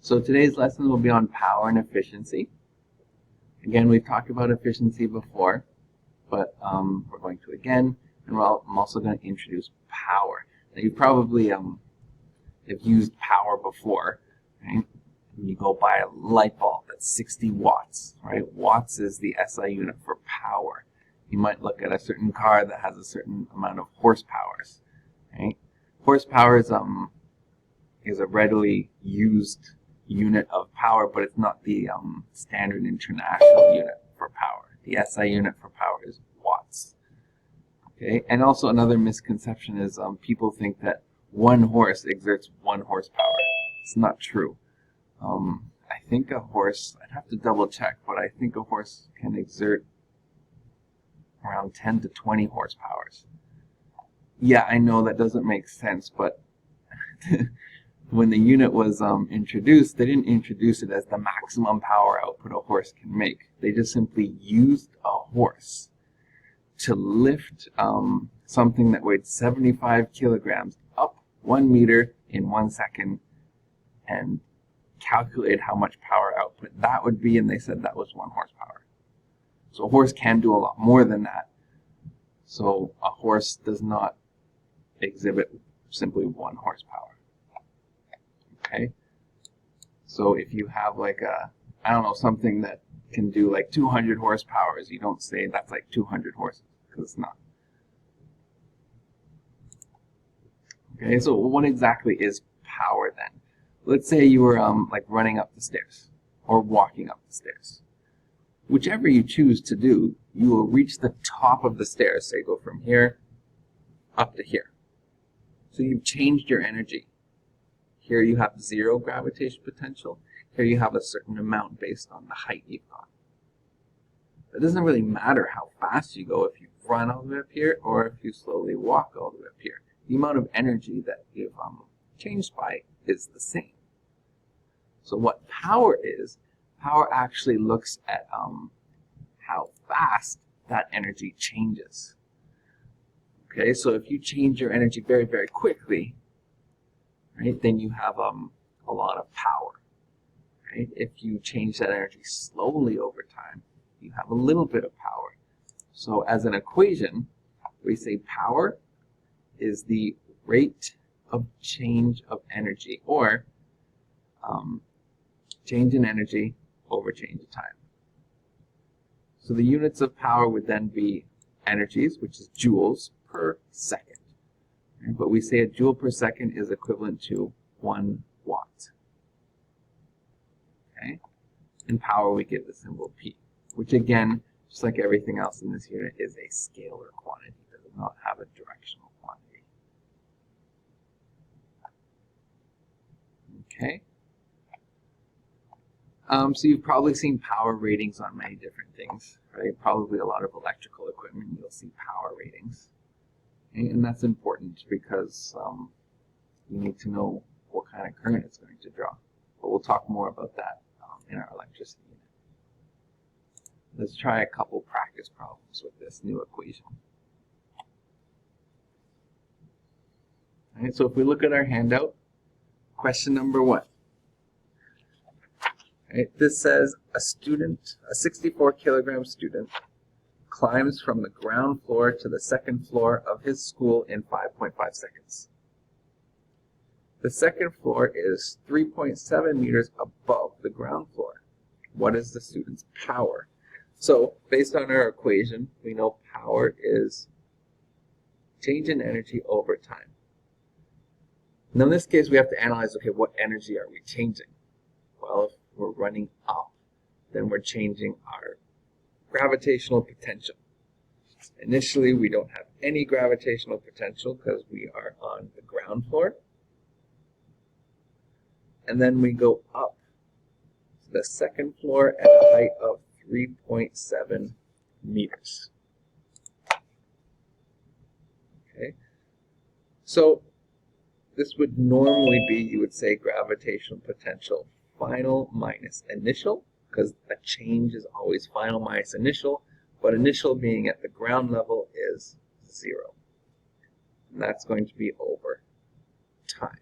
So today's lesson will be on power and efficiency. Again, we've talked about efficiency before, but we're going to again, and I'm also going to introduce power. Now you probably have used power before, right? When you go buy a light bulb that's 60 watts, right? Watts is the SI unit for power. You might look at a certain car that has a certain amount of horsepower, right? Horsepower is a readily used unit of power, but it's not the standard international unit for power. The SI unit for power is watts. Okay, and also another misconception is people think that one horse exerts 1 horsepower. It's not true. I think a horse, I'd have to double check, but I think a horse can exert around 10 to 20 horsepower. Yeah, I know that doesn't make sense, but when the unit was introduced, they didn't introduce it as the maximum power output a horse can make. They just simply used a horse to lift something that weighed 75 kilograms up 1 meter in 1 second and calculate how much power output that would be, and they said that was 1 horsepower. So a horse can do a lot more than that. So a horse does not exhibit simply 1 horsepower. Okay, so if you have like I don't know, something that can do like 200 horsepower, you don't say that's like 200 horses, because it's not. Okay, so what exactly is power then? Let's say you were like running up the stairs or walking up the stairs. Whichever you choose to do, you will reach the top of the stairs. Say go from here up to here. So you've changed your energy. Here you have 0 gravitational potential. Here you have a certain amount based on the height you've got. It doesn't really matter how fast you go if you run all the way up here or if you slowly walk all the way up here. The amount of energy that you've changed by is the same. So what power is, power actually looks at how fast that energy changes. Okay, so if you change your energy very, very quickly, right, then you have a lot of power. Right? If you change that energy slowly over time, you have a little bit of power. So as an equation, we say power is the rate of change of energy, or change in energy over change of time. So the units of power would then be energies, which is joules per second. But we say a joule per second is equivalent to 1 watt. Okay? In power, we give the symbol P, which again, just like everything else in this unit, is a scalar quantity. It does not have a directional quantity. Okay? So you've probably seen power ratings on many different things, right? Probably a lot of electrical equipment, you'll see power ratings. And that's important because you need to know what kind of current it's going to draw. But we'll talk more about that in our electricity unit. Let's try a couple practice problems with this new equation. All right, so if we look at our handout, question number 1. Right, this says a 64 kilogram student, climbs from the ground floor to the 2nd floor of his school in 5.5 seconds. The 2nd floor is 3.7 meters above the ground floor. What is the student's power? So, based on our equation, we know power is change in energy over time. Now in this case, we have to analyze, okay, what energy are we changing? Well, if we're running up, then we're changing our gravitational potential. Initially, we don't have any gravitational potential because we are on the ground floor. And then we go up to the 2nd floor at a height of 3.7 meters. Okay. So this would normally be, you would say, gravitational potential final minus initial, because a change is always final minus initial, but initial being at the ground level is 0. And that's going to be over time.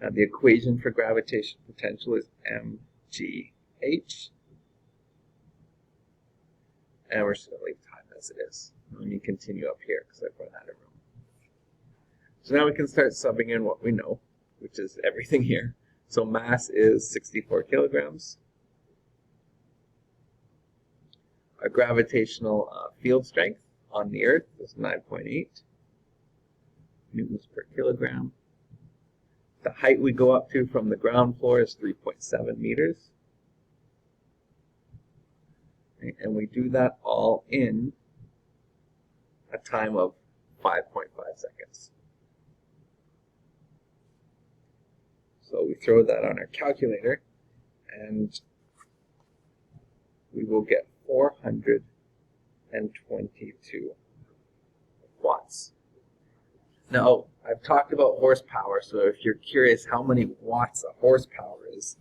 Now the equation for gravitational potential is mgh. And we're just going to leave time as it is. Let me continue up here because I've run out of room. So now we can start subbing in what we know, which is everything here. So mass is 64 kilograms. Our gravitational field strength on the Earth is 9.8 newtons per kilogram. The height we go up to from the ground floor is 3.7 meters. And we do that all in a time of 5.5 seconds. So we throw that on our calculator, and we will get 422 watts. Now, I've talked about horsepower, so if you're curious how many watts a horsepower is,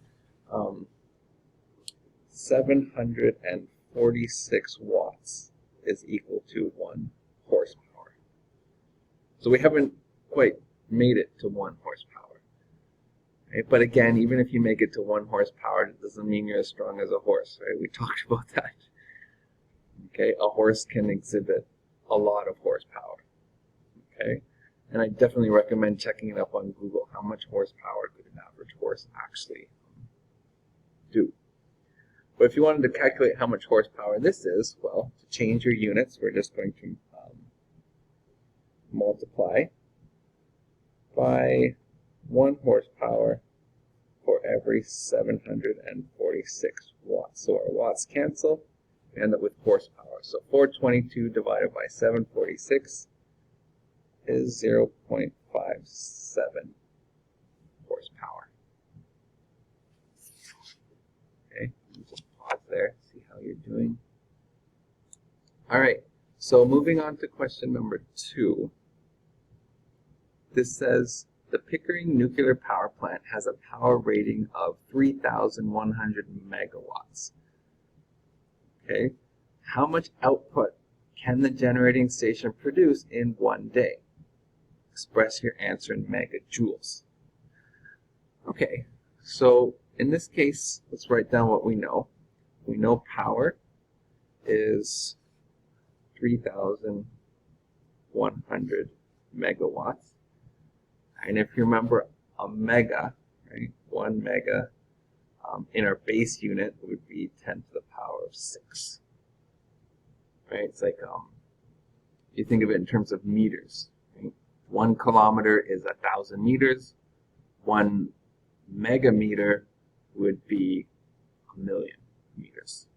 746 watts is equal to 1 horsepower. So we haven't quite made it to 1 horsepower. Right? But again, even if you make it to 1 horsepower, it doesn't mean you're as strong as a horse. Right? We talked about that. Okay, a horse can exhibit a lot of horsepower. Okay, and I definitely recommend checking it up on Google. How much horsepower could an average horse actually do? But if you wanted to calculate how much horsepower this is, well, to change your units, we're just going to multiply by 1 horsepower for every 746 watts. So our watts cancel, we end up with horsepower. So 422 divided by 746 is 0.57 horsepower. Okay, just pause there, see how you're doing. All right, so moving on to question number 2. This says, the Pickering nuclear power plant has a power rating of 3,100 megawatts. Okay, how much output can the generating station produce in 1 day? Express your answer in megajoules. Okay, so in this case, let's write down what we know. We know power is 3,100 megawatts. And if you remember a mega, right, 1 mega in our base unit would be 10 to the power of 6. Right? It's like you think of it in terms of meters. Right? 1 kilometer is 1,000 meters. 1 megameter would be 1,000,000 meters.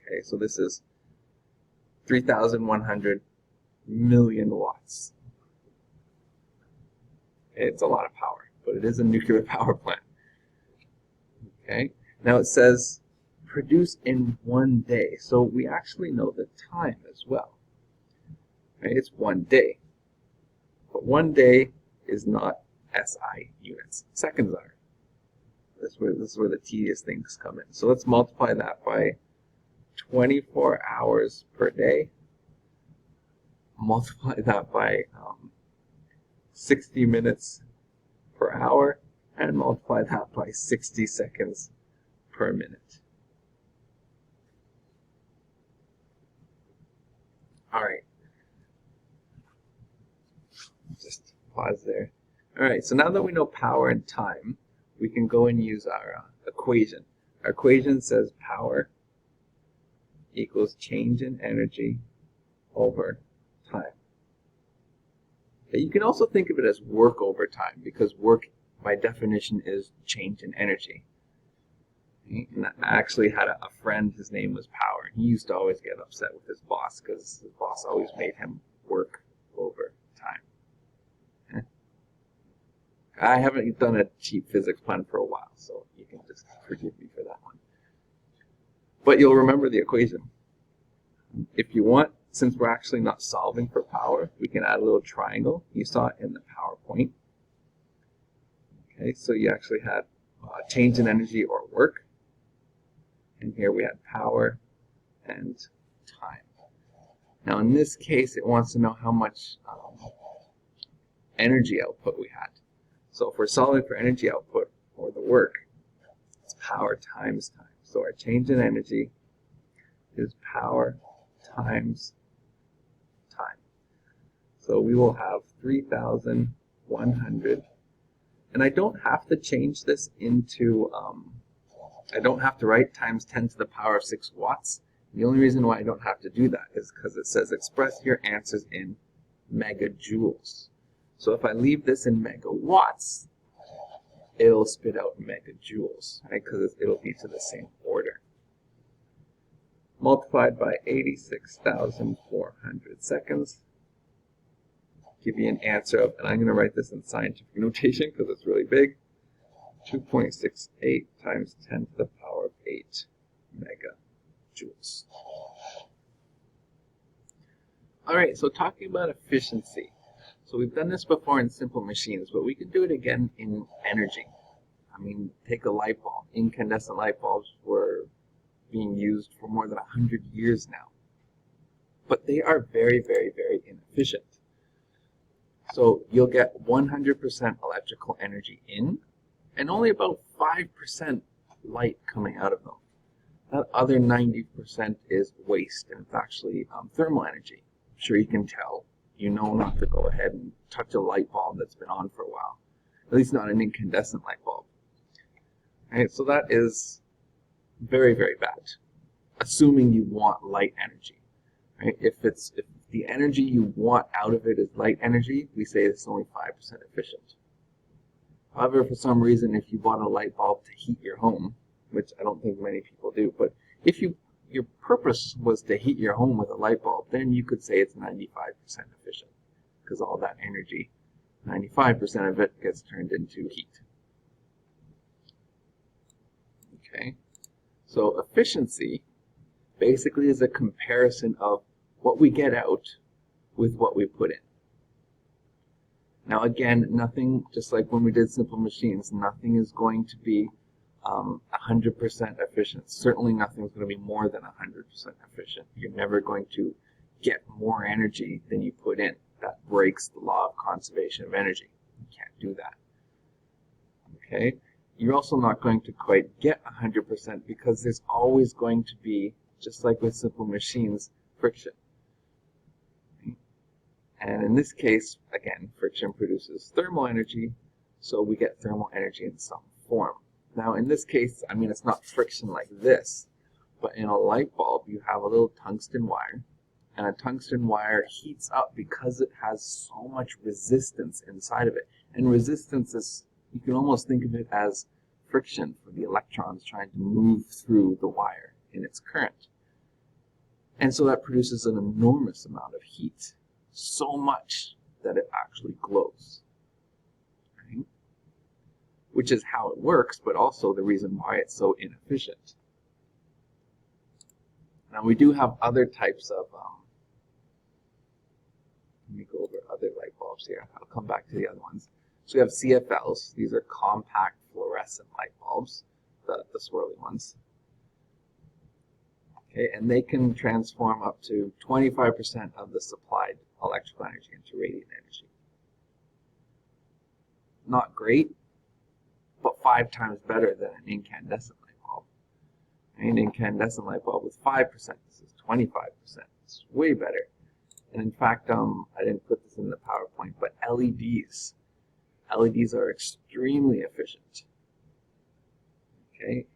Okay, so this is 3,100 million watts. It's a lot of power, but it is a nuclear power plant. Okay, now it says produce in 1 day, so we actually know the time as well. Right? It's 1 day, but 1 day is not SI units. Seconds are. This is where the tedious things come in. So let's multiply that by 24 hours per day. Multiply that by 60 minutes per hour, and multiply that by 60 seconds per minute. All right. Just pause there. All right, so now that we know power and time, we can go and use our equation. Our equation says power equals change in energy over time. You can also think of it as work over time, because work, by definition, is change in energy. And I actually had a friend, his name was Power, and he used to always get upset with his boss because his boss always made him work over time. I haven't done a cheap physics plan for a while, so you can just forgive me for that one. But you'll remember the equation. If you want, since we're actually not solving for power, we can add a little triangle. You saw it in the PowerPoint. Okay, so you actually had change in energy or work. And here we had power and time. Now in this case, it wants to know how much energy output we had. So if we're solving for energy output, or the work, it's power times time. So our change in energy is power times time. So we will have 3,100. And I don't have to change this into, I don't have to write times 10 to the power of 6 watts. The only reason why I don't have to do that is because it says express your answers in megajoules. So if I leave this in megawatts, it'll spit out megajoules, right? Because it'll be to the same order. Multiplied by 86,400 seconds. Give you an answer of, and I'm going to write this in scientific notation because it's really big, 2.68 times 10 to the power of 8 megajoules. All right, so talking about efficiency. So we've done this before in simple machines, but we can do it again in energy. I mean, take a light bulb. Incandescent light bulbs were being used for more than 100 years now. But they are very, very, very inefficient. So you'll get 100% electrical energy in, and only about 5% light coming out of them. That other 90% is waste, and it's actually thermal energy. I'm sure you can tell. You know not to go ahead and touch a light bulb that's been on for a while. At least not an incandescent light bulb. Right, so that is very, very bad. Assuming you want light energy. Right? If the energy you want out of it is light energy, we say it's only 5% efficient. However, for some reason, if you bought a light bulb to heat your home, which I don't think many people do, but if your purpose was to heat your home with a light bulb, then you could say it's 95% efficient, because all that energy, 95% of it gets turned into heat. Okay, so efficiency basically is a comparison of what we get out with what we put in. Now again, nothing, just like when we did simple machines, nothing is going to be 100% efficient. Certainly nothing is going to be more than 100% efficient. You're never going to get more energy than you put in. That breaks the law of conservation of energy. You can't do that. Okay? You're also not going to quite get 100% because there's always going to be, just like with simple machines, friction. Okay? And in this case, again, friction produces thermal energy, so we get thermal energy in some form. Now in this case, I mean, it's not friction like this, but in a light bulb you have a little tungsten wire, and a tungsten wire heats up because it has so much resistance inside of it. And resistance is, you can almost think of it as friction for the electrons trying to move through the wire in its current. And so that produces an enormous amount of heat, so much that it actually glows. Right? Which is how it works, but also the reason why it's so inefficient. Now we do have other types of, let me go over other light bulbs here. I'll come back to the other ones. So we have CFLs. These are compact fluorescent light bulbs, the swirly ones. Okay, and they can transform up to 25% of the supplied electrical energy into radiant energy. Not great, but 5 times better than an incandescent light bulb. An incandescent light bulb with 5%, this is 25%. It's way better. And in fact, I didn't put this in the PowerPoint, but LEDs. LEDs are extremely efficient. Okay,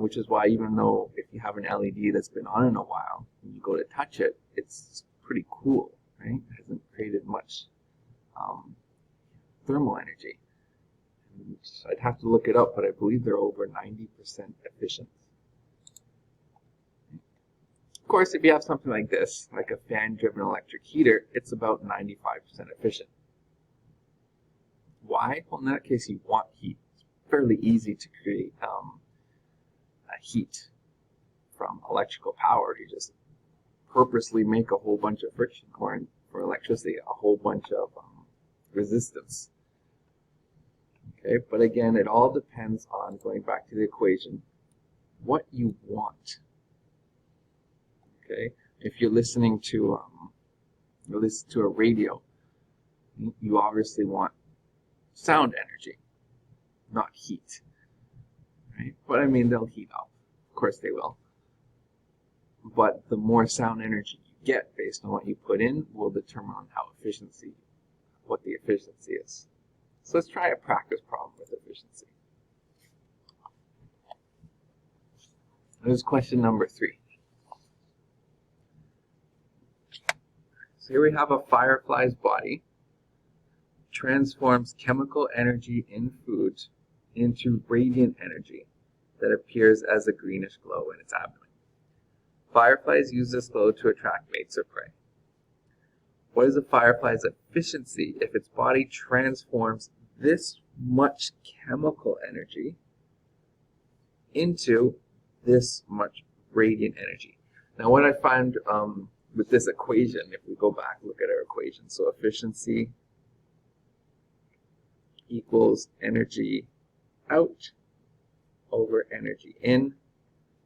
which is why even though if you have an LED that's been on in a while, when you go to touch it, it's pretty cool, right? It hasn't created much thermal energy. And I'd have to look it up, but I believe they're over 90% efficient. Of course, if you have something like this, like a fan-driven electric heater, it's about 95% efficient. Why? Well, in that case, you want heat. It's fairly easy to create heat from electrical power. You just purposely make a whole bunch of friction, or for electricity, a whole bunch of resistance. Okay, but again, it all depends on, going back to the equation, what you want. Okay, if you're listening to a radio, you obviously want sound energy, not heat. Right? But I mean, they'll heat up. Of course they will. But the more sound energy you get based on what you put in will determine on what the efficiency is. So let's try a practice problem with efficiency. This is question number 3. So here we have a firefly's body transforms chemical energy in food into radiant energy that appears as a greenish glow in its abdomen. Fireflies use this glow to attract mates or prey. What is a firefly's efficiency if its body transforms this much chemical energy into this much radiant energy? Now what I find with this equation, if we go back, look at our equation, so efficiency equals energy out over energy in,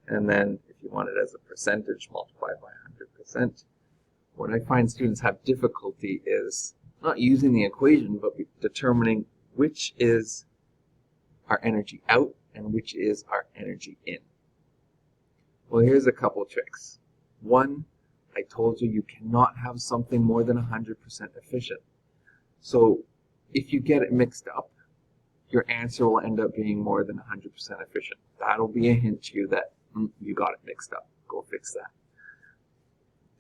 and then if you want it as a percentage, multiplied by 100%. What I find students have difficulty is not using the equation, but determining which is our energy out and which is our energy in. Well, here's a couple tricks. One, I told you you cannot have something more than 100% efficient. So if you get it mixed up, your answer will end up being more than 100% efficient. That'll be a hint to you that you got it mixed up. Go fix that.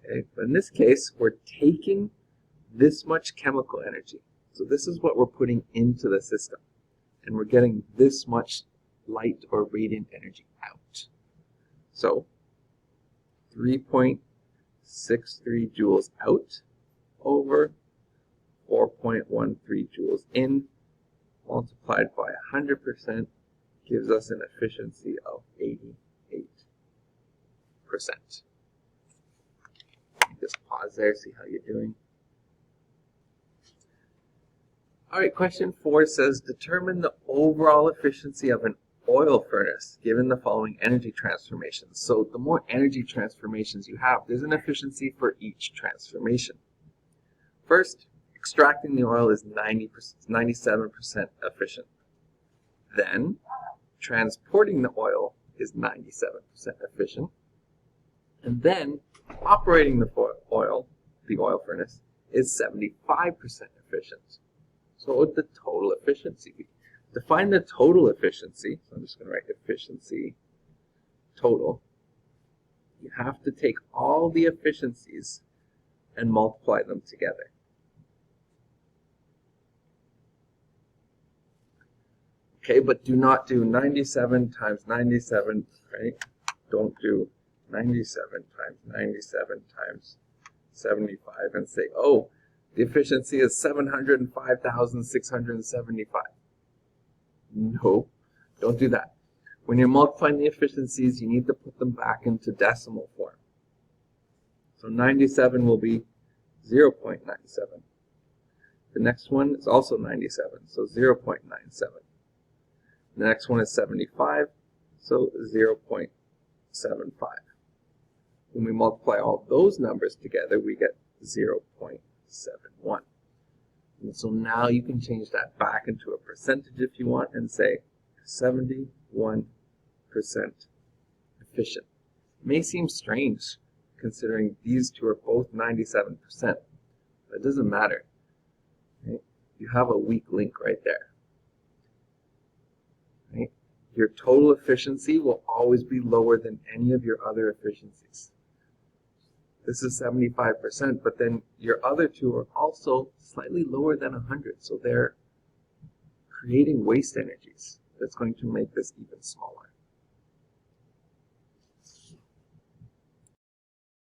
Okay, but in this case, we're taking this much chemical energy. So this is what we're putting into the system. And we're getting this much light or radiant energy out. So 3.63 joules out over 4.13 joules in, multiplied by 100% gives us an efficiency of 88%. Just pause there, see how you're doing. Alright, question 4 says, determine the overall efficiency of an oil furnace given the following energy transformations. So the more energy transformations you have, there's an efficiency for each transformation. First, extracting the oil is 97% efficient. Then, transporting the oil is 97% efficient. And then, operating the oil furnace, is 75% efficient. So what would the total efficiency be? To find the total efficiency, so I'm just going to write efficiency total, you have to take all the efficiencies and multiply them together. Okay, but do not do 97 times 97, right? Don't do 97 times 97 times 75 and say, oh, the efficiency is 705,675. No, don't do that. When you're multiplying the efficiencies, you need to put them back into decimal form. So 97 will be 0.97. The next one is also 97, so 0.97. The next one is 75, so 0.75. When we multiply all those numbers together, we get 0.71. And so now you can change that back into a percentage if you want and say 71% efficient. It may seem strange considering these two are both 97%, but it doesn't matter. Right? You have a weak link right there. Right? Your total efficiency will always be lower than any of your other efficiencies. This is 75%, but then your other two are also slightly lower than 100, so they're creating waste energies. That's going to make this even smaller.